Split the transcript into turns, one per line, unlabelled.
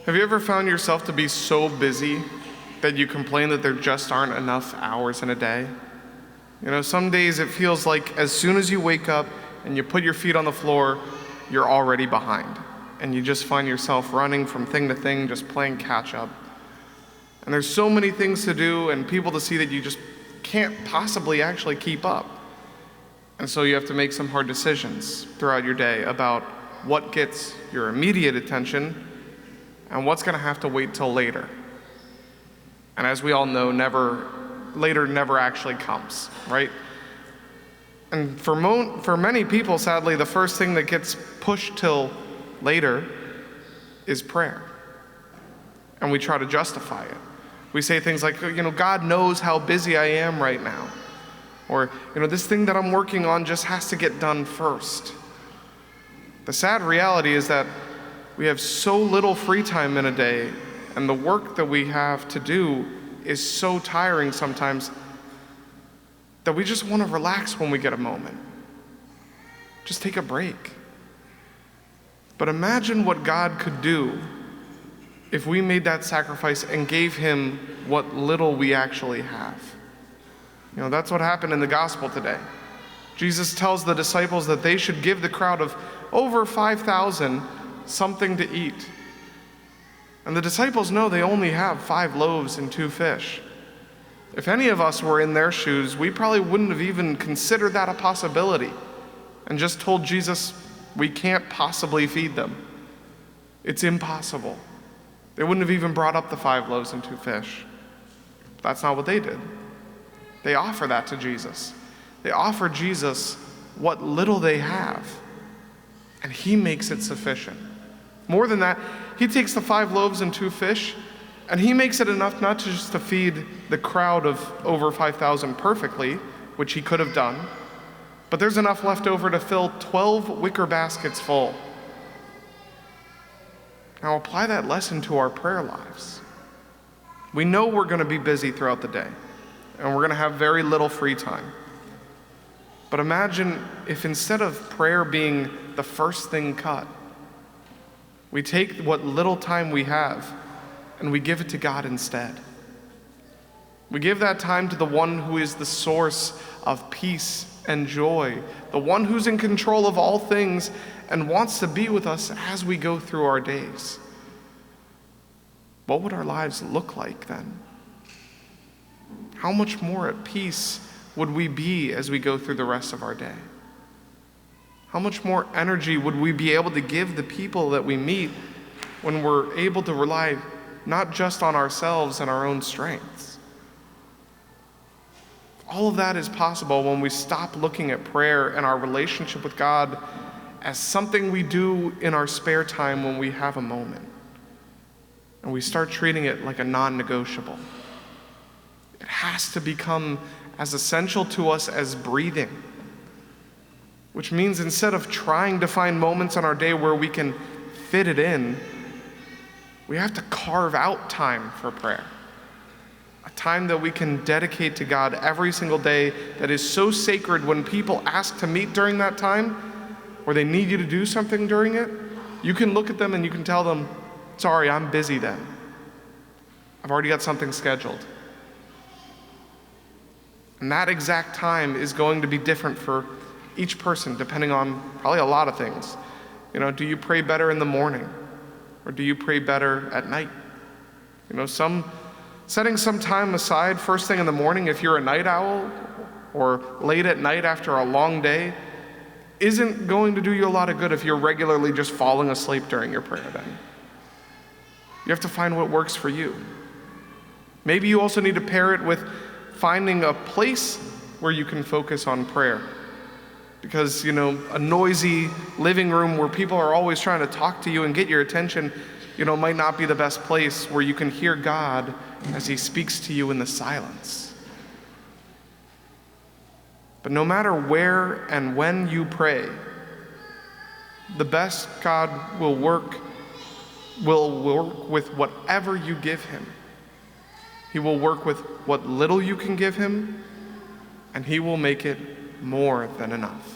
Have you ever found yourself to be so busy that you complain that there just aren't enough hours in a day? Some days it feels like as soon as you wake up and you put your feet on the floor, you're already behind. And you just find yourself running from thing to thing, just playing catch up. And there's so many things to do and people to see that you just can't possibly actually keep up. And so you have to make some hard decisions throughout your day about what gets your immediate attention and what's going to have to wait till later. And as we all know, later never actually comes, right? And for many people, sadly, the first thing that gets pushed till later is prayer. And we try to justify it. We say things like, God knows how busy I am right now. Or, this thing that I'm working on just has to get done first. The sad reality is that we have so little free time in a day, and the work that we have to do is so tiring sometimes that we just want to relax when we get a moment. Just take a break. But imagine what God could do if we made that sacrifice and gave him what little we actually have. That's what happened in the gospel today. Jesus tells the disciples that they should give the crowd of over 5,000 something to eat. And the disciples know they only have 5 loaves and 2 fish. If any of us were in their shoes, we probably wouldn't have even considered that a possibility and just told Jesus, we can't possibly feed them. It's impossible. They wouldn't have even brought up the 5 loaves and 2 fish. That's not what they did. They offer that to Jesus. They offer Jesus what little they have, and he makes it sufficient. More than that, he takes the 5 loaves and 2 fish, and he makes it enough not just to feed the crowd of over 5,000 perfectly, which he could have done, but there's enough left over to fill 12 wicker baskets full. Now apply that lesson to our prayer lives. We know we're going to be busy throughout the day, and we're going to have very little free time. But imagine if instead of prayer being the first thing cut, we take what little time we have and we give it to God instead. We give that time to the one who is the source of peace and joy, the one who's in control of all things and wants to be with us as we go through our days. What would our lives look like then? How much more at peace would we be as we go through the rest of our day? How much more energy would we be able to give the people that we meet when we're able to rely not just on ourselves and our own strengths? All of that is possible when we stop looking at prayer and our relationship with God as something we do in our spare time when we have a moment. And we start treating it like a non-negotiable. It has to become as essential to us as breathing, which means instead of trying to find moments in our day where we can fit it in, we have to carve out time for prayer. A time that we can dedicate to God every single day that is so sacred when people ask to meet during that time or they need you to do something during it, you can look at them and you can tell them, sorry, I'm busy then. I've already got something scheduled. And that exact time is going to be different for each person depending on probably a lot of things. Do you pray better in the morning? Or do you pray better at night? Setting some time aside first thing in the morning if you're a night owl or late at night after a long day isn't going to do you a lot of good if you're regularly just falling asleep during your prayer then. You have to find what works for you. Maybe you also need to pair it with finding a place where you can focus on prayer. Because, a noisy living room where people are always trying to talk to you and get your attention, might not be the best place where you can hear God as he speaks to you in the silence. But no matter where and when you pray, the best God will work with whatever you give him. He will work with what little you can give him, and he will make it more than enough.